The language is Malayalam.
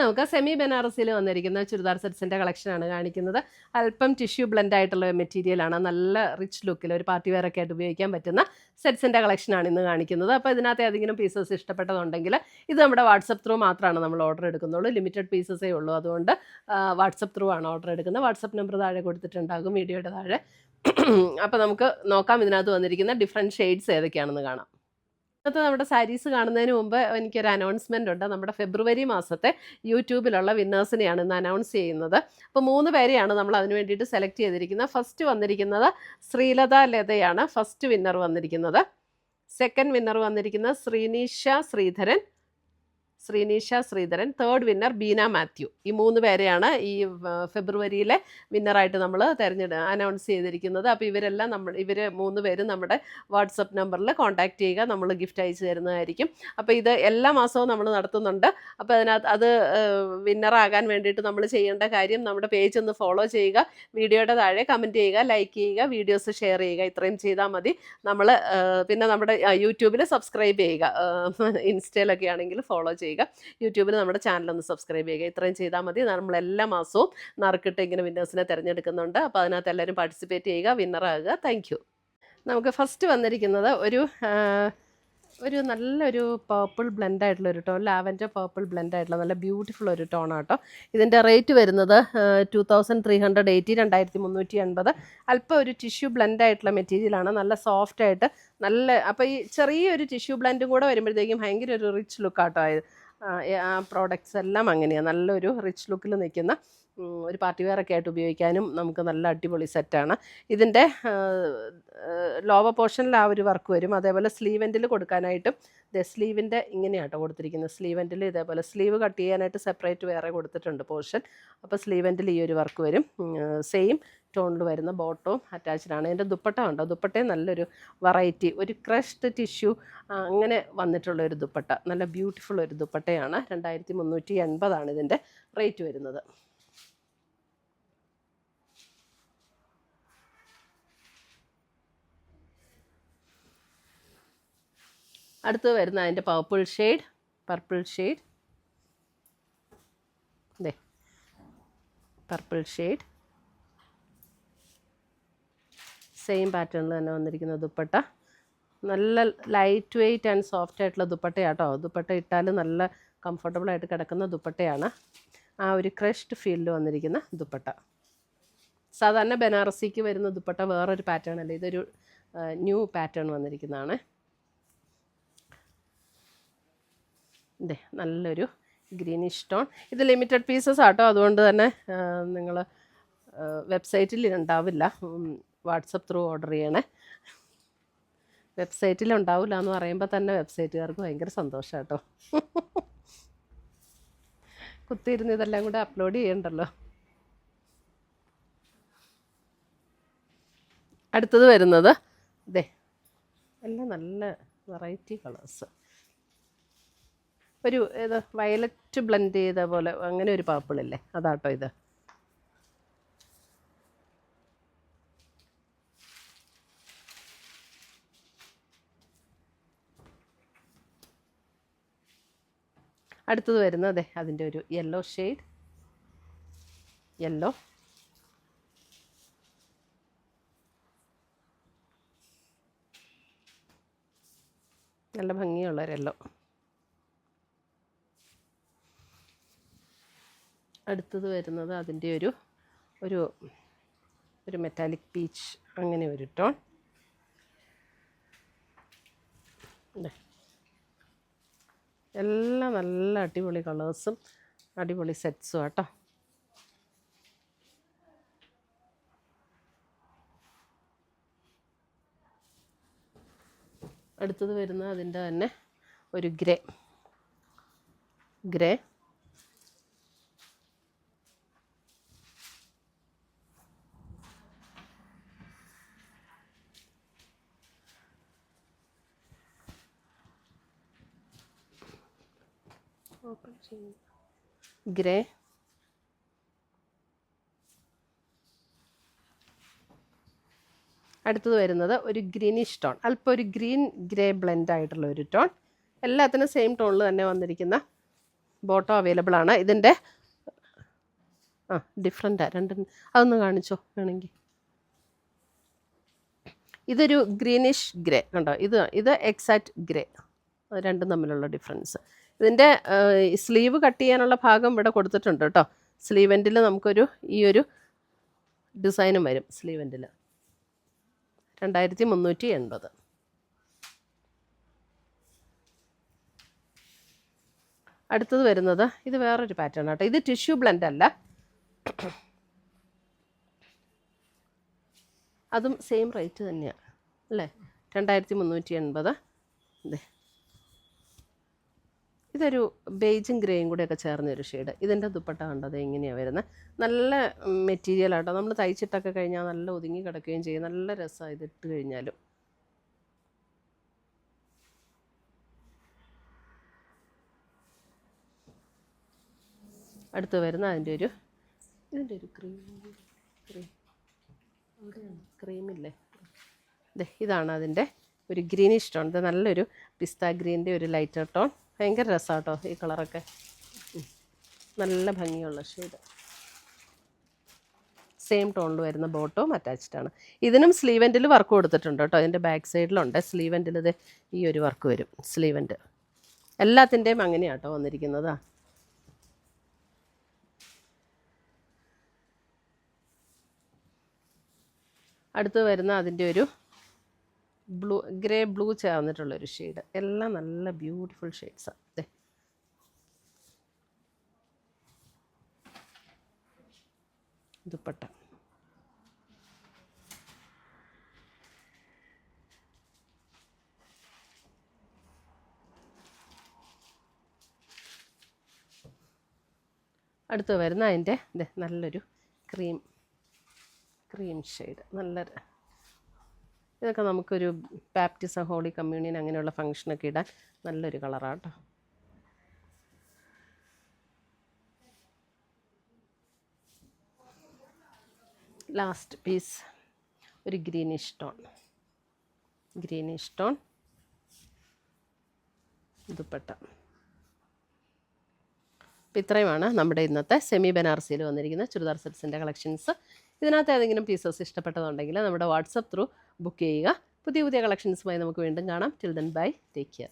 നമുക്ക് സെമി ബനാറസിൽ വന്നിരിക്കുന്ന ചുരിദാർ സെറ്റ്സിൻ്റെ കളക്ഷനാണ് കാണിക്കുന്നത്. അല്പം ടിഷ്യൂ ബ്ലെൻഡ് ആയിട്ടുള്ള മെറ്റീരിയലാണ്. നല്ല റിച്ച് ലുക്കിൽ ഒരു പാർട്ടി വെയർ ഒക്കെ ആയിട്ട് ഉപയോഗിക്കാൻ പറ്റുന്ന സെറ്റ്സിൻ്റെ കളക്ഷനാണ് ഇന്ന് കാണിക്കുന്നത്. അപ്പോൾ ഇതിനകത്ത് ഏതെങ്കിലും പീസസ് ഇഷ്ടപ്പെട്ടതുണ്ടെങ്കിൽ ഇത് നമ്മുടെ വാട്സപ്പ് ത്രൂ മാത്രമാണ് നമ്മൾ ഓർഡർ എടുക്കുന്നുള്ളൂ. ലിമിറ്റഡ് പീസസേ ഉള്ളൂ. അതുകൊണ്ട് വാട്സപ്പ് ത്രൂ ആണ് ഓർഡർ എടുക്കുന്നത്. വാട്സപ്പ് നമ്പർ താഴെ കൊടുത്തിട്ടുണ്ടാകും വീഡിയോയുടെ താഴെ. അപ്പോൾ നമുക്ക് നോക്കാം ഇതിനകത്ത് വന്നിരിക്കുന്ന ഡിഫറെൻറ്റ് ഷെയ്ഡ്സ് ഏതൊക്കെയാണെന്ന് കാണാം. ഇന്നത്തെ നമ്മുടെ സാരീസ് കാണുന്നതിന് മുമ്പ് എനിക്കൊരു അനൗൺസ്മെൻ്റ് ഉണ്ട്. നമ്മുടെ ഫെബ്രുവരി മാസത്തെ യൂട്യൂബിലുള്ള വിന്നേഴ്സിനെയാണ് ഇന്ന് അനൗൺസ് ചെയ്യുന്നത്. അപ്പോൾ 3 പേരെയാണ് നമ്മൾ അതിന് വേണ്ടിയിട്ട് സെലക്ട് ചെയ്തിരിക്കുന്നത്. ഫസ്റ്റ് വന്നിരിക്കുന്നത് ശ്രീലത ലതയാണ് ഫസ്റ്റ് വിന്നർ വന്നിരിക്കുന്നത്. സെക്കൻഡ് വിന്നർ വന്നിരിക്കുന്നത് ശ്രീനീഷ ശ്രീധരൻ. Third winner Beena Mathew. ഈ 3 പേരെയാണ് ഈ ഫെബ്രുവരിയിലെ വിന്നറായിട്ട് നമ്മൾ അനൗൺസ് ചെയ്തിരിക്കുന്നത്. അപ്പോൾ ഇവർ 3 പേരും നമ്മുടെ വാട്സപ്പ് നമ്പറിൽ കോൺടാക്റ്റ് ചെയ്യുക. നമ്മൾ ഗിഫ്റ്റ് അയച്ചു തരുന്നതായിരിക്കും. അപ്പോൾ ഇത് എല്ലാ മാസവും നമ്മൾ നടത്തുന്നുണ്ട്. അപ്പോൾ അത് വിന്നറാകാൻ വേണ്ടിയിട്ട് നമ്മൾ ചെയ്യേണ്ട കാര്യം നമ്മുടെ പേജ് ഒന്ന് ഫോളോ ചെയ്യുക, വീഡിയോയുടെ താഴെ കമൻറ്റ് ചെയ്യുക, ലൈക്ക് ചെയ്യുക, വീഡിയോസ് ഷെയർ ചെയ്യുക. ഇത്രയും ചെയ്താൽ മതി. നമ്മൾ പിന്നെ നമ്മുടെ യൂട്യൂബിൽ സബ്സ്ക്രൈബ് ചെയ്യുക, ഇൻസ്റ്റയിലൊക്കെ ആണെങ്കിൽ ഫോളോ ചെയ്യുക, യൂട്യൂബിൽ നമ്മുടെ ചാനലൊന്ന് സബ്സ്ക്രൈബ് ചെയ്യുക. ഇത്രയും ചെയ്താൽ മതി. നമ്മൾ എല്ലാ മാസവും നറുക്കിട്ട് ഇങ്ങനെ വിന്നേഴ്സിനെ തിരഞ്ഞെടുക്കുന്നുണ്ട്. അപ്പോൾ അതിനകത്ത് എല്ലാവരും പാർട്ടിസിപ്പേറ്റ് ചെയ്യുക, വിന്നറാകുക. Thank you. നമുക്ക് ഫസ്റ്റ് വന്നിരിക്കുന്നത് ഒരു നല്ലൊരു പേർപ്പിൾ ബ്ലെൻഡ് ആയിട്ടുള്ള ഒരു ടോൺ, ലാവൻഡർ പേർപ്പിൾ ബ്ലെൻഡ് ആയിട്ടുള്ള നല്ല ബ്യൂട്ടിഫുൾ ഒരു ടോണാട്ടോ. ഇതിൻ്റെ റേറ്റ് വരുന്നത് 2380, 2380. അല്പം ഒരു ടിഷ്യൂ ബ്ലെൻഡ് ആയിട്ടുള്ള മെറ്റീരിയലാണ്. നല്ല സോഫ്റ്റ് ആയിട്ട് അപ്പോൾ ഈ ചെറിയൊരു ടിഷ്യൂ ബ്ലെൻഡും കൂടെ വരുമ്പോഴത്തേക്കും ഭയങ്കര ഒരു റിച്ച് ലുക്കാട്ടോ. ആ പ്രോഡക്റ്റ്സ് എല്ലാം അങ്ങനെയാണ്. നല്ലൊരു റിച്ച് ലുക്കിൽ നിൽക്കുന്ന ഒരു പാർട്ടി വെയറൊക്കെ ആയിട്ട് ഉപയോഗിക്കാനും നമുക്ക് നല്ല അടിപൊളി സെറ്റാണ്. ഇതിൻ്റെ ലോവർ പോർഷനിൽ ആ ഒരു വർക്ക് വരും. അതേപോലെ സ്ലീവ് എൻഡിൽ കൊടുക്കാനായിട്ടും സ്ലീവിൻ്റെ ഇങ്ങനെയാട്ടോ കൊടുത്തിരിക്കുന്നത്. സ്ലീവ് എൻഡിൽ ഇതേപോലെ സ്ലീവ് കട്ട് ചെയ്യാനായിട്ട് സെപ്പറേറ്റ് വേറെ കൊടുത്തിട്ടുണ്ട് പോർഷൻ. അപ്പോൾ സ്ലീവ് എൻഡിൽ ഈ ഒരു വർക്ക് വരും. സെയിം ടോണിൽ വരുന്ന ബോട്ടവും അറ്റാച്ച്ഡ് ആണ്. ഇതിൻ്റെ ദുപ്പട്ട ഉണ്ടോ, ദുപ്പട്ടയും നല്ലൊരു വെറൈറ്റി, ഒരു ക്രഷ്ഡ് ടിഷ്യൂ അങ്ങനെ വന്നിട്ടുള്ള ഒരു ദുപ്പട്ട, നല്ല ബ്യൂട്ടിഫുൾ ഒരു ദുപ്പട്ടയാണ്. 2380 ഇതിൻ്റെ റേറ്റ് വരുന്നത്. അടുത്ത് വരുന്ന അതിൻ്റെ പർപ്പിൾ ഷെയ്ഡ് സെയിം പാറ്റേണിൽ തന്നെ വന്നിരിക്കുന്ന ദുപ്പട്ട. നല്ല ലൈറ്റ് വെയ്റ്റ് ആൻഡ് സോഫ്റ്റ് ആയിട്ടുള്ള ദുപ്പട്ടയാട്ടോ. ദുപ്പട്ട ഇട്ടാൽ നല്ല കംഫർട്ടബിളായിട്ട് കിടക്കുന്ന ദുപ്പട്ടയാണ്. ആ ഒരു ക്രഷ്ഡ് ഫീലിൽ വന്നിരിക്കുന്ന ദുപ്പട്ട. സാധാരണ ബനാറസിക്ക് വരുന്ന ദുപ്പട്ട വേറൊരു പാറ്റേൺ അല്ലേ, ഇതൊരു ന്യൂ പാറ്റേൺ വന്നിരിക്കുന്നതാണ്. നല്ലൊരു ഗ്രീനിഷ് ടോൺ. ഇത് ലിമിറ്റഡ് പീസസ് ആട്ടോ. അതുകൊണ്ട് തന്നെ നിങ്ങൾ വെബ്സൈറ്റിൽ ഉണ്ടാവില്ല, വാട്സപ്പ് ത്രൂ ഓർഡർ ചെയ്യണേ. വെബ്സൈറ്റിൽ ഉണ്ടാവില്ല എന്ന് പറയുമ്പോൾ തന്നെ വെബ്സൈറ്റുകാർക്ക് ഭയങ്കര സന്തോഷം കേട്ടോ. കുത്തിയിരുന്ന് ഇതെല്ലാം കൂടെ അപ്ലോഡ് ചെയ്യണ്ടല്ലോ. അടുത്തത് വരുന്നത് എല്ലാം നല്ല വെറൈറ്റി കളേഴ്സ്. ഒരു വയലറ്റ് ബ്ലെൻഡ് ചെയ്ത പോലെ അങ്ങനെ ഒരു പർപ്പിളില്ലേ, അതാട്ടോ ഇത്. അടുത്തത് വരുന്നത് അതിൻ്റെ ഒരു യെല്ലോ ഷെയ്ഡ്, നല്ല ഭംഗിയുള്ളൊരു യെല്ലോ. അടുത്തത് വരുന്നത് അതിൻ്റെ ഒരു മെറ്റാലിക് പീച്ച്, അങ്ങനെ ഒരു ടോൺ. എല്ലാം നല്ല അടിപൊളി കളേഴ്സും അടിപൊളി സെറ്റ്സും ആട്ടോ. അടുത്തത് വരുന്നത് അതിൻ്റെ തന്നെ ഒരു ഗ്രേ അടുത്തത് വരുന്നത് ഒരു ഗ്രീനിഷ് ടോൺ, അല്പം ഒരു ഗ്രേ ബ്ലെൻഡ് ആയിട്ടുള്ള ഒരു ടോൺ. എല്ലാത്തിനും സെയിം ടോണിൽ തന്നെ വന്നിരിക്കുന്ന ബോട്ടം അവൈലബിൾ ആണ്. ഇതിൻ്റെ ഡിഫറെൻറ്റാണ് രണ്ടും. അതൊന്ന് കാണിച്ചോ വേണമെങ്കിൽ. ഇതൊരു ഗ്രീനിഷ് ഗ്രേ കണ്ടോ, ഇത് എക്സാക്റ്റ് ഗ്രേ, രണ്ടും തമ്മിലുള്ള ഡിഫറൻസ്. ഇതിൻ്റെ സ്ലീവ് കട്ട് ചെയ്യാനുള്ള ഭാഗം ഇവിടെ കൊടുത്തിട്ടുണ്ട് കേട്ടോ. സ്ലീവ് എൻഡിൽ നമുക്കൊരു ഈ ഒരു ഡിസൈനും വരും സ്ലീവ് എൻഡിൽ. 2380. അടുത്തത് വരുന്നത് ഇത് വേറൊരു പാറ്റേൺ ആട്ടോ. ഇത് ടിഷ്യൂ ബ്ലെൻഡ് അല്ല, അതും സെയിം റേറ്റ് തന്നെയാണ് അല്ലേ, 2380. ഇതൊരു ബേജും ഗ്രേയും കൂടെയൊക്കെ ചേർന്നൊരു ഷെയ്ഡ്. ഇതിൻ്റെ ദുപ്പട്ട കണ്ടത് എങ്ങനെയാണ് വരുന്നത്. നല്ല മെറ്റീരിയൽ ആട്ടോ, നമ്മൾ തയ്ച്ചിട്ടൊക്കെ കഴിഞ്ഞാൽ നല്ല ഒതുങ്ങി കിടക്കുകയും ചെയ്യും. നല്ല രസമാണ് ഇതിട്ട് കഴിഞ്ഞാലും. അടുത്ത് വരുന്ന ഇതിൻ്റെ ഒരു ക്രീമില്ലേ, ഇതാണ് അതിൻ്റെ ഒരു ഗ്രീനിഷ് ടോൺ. ഇത് നല്ലൊരു പിസ്ത ഗ്രീൻ്റെ ഒരു ലൈറ്റർ ടോൺ. ഭയങ്കര രസമാട്ടോ ഈ കളറൊക്കെ, നല്ല ഭംഗിയുള്ള ഷെയ്ഡ്. സെയിം ടോണിൽ വരുന്ന ബോട്ടവും അറ്റാച്ച്ഡ് ആണ്. ഇതിനും സ്ലീവ് എൻഡിൽ വർക്ക് കൊടുത്തിട്ടുണ്ട് കേട്ടോ. ഇതിൻ്റെ ബാക്ക് സൈഡിലുണ്ട് സ്ലീവ് എൻഡിൽ. ഇത് ഈ ഒരു വർക്ക് വരും സ്ലീവ് എൻഡ്. എല്ലാത്തിൻ്റെയും അങ്ങനെയാട്ടോ വന്നിരിക്കുന്നത്. അടുത്ത് വരുന്ന അതിൻ്റെ ഒരു ഗ്രേ ബ്ലൂ ചേർന്നിട്ടുള്ളൊരു ഷെയ്ഡ്. എല്ലാം നല്ല ബ്യൂട്ടിഫുൾ ഷെയ്ഡ്സാണ്. ദുപ്പട്ട അടുത്ത് വരുന്ന അതിൻ്റെ നല്ലൊരു ക്രീം ഷെയ്ഡ്. ഇതൊക്കെ നമുക്കൊരു ബാപ്റ്റിസം, ഹോളി കമ്മ്യൂണിയൻ അങ്ങനെയുള്ള ഫങ്ഷനൊക്കെ ഇടാൻ നല്ലൊരു കളറാണ് കേട്ടോ. ലാസ്റ്റ് പീസ് ഒരു ഗ്രീനിഷ് ടോൺ ദുപ്പട്ട. അപ്പോൾ ഇത്രയുമാണ് നമ്മുടെ ഇന്നത്തെ സെമി ബനാറസിയിൽ വന്നിരിക്കുന്ന ചുരിദാർ സെറ്റ്സിൻ്റെ കളക്ഷൻസ്. ഇതിനകത്ത് ഏതെങ്കിലും പീസസ് ഇഷ്ടപ്പെട്ടതുണ്ടെങ്കിൽ നമ്മുടെ വാട്സപ്പ് ത്രൂ ബുക്ക് ചെയ്യുക. പുതിയ കളക്ഷൻസുമായി നമുക്ക് വീണ്ടും കാണാം. Till then bye, take care.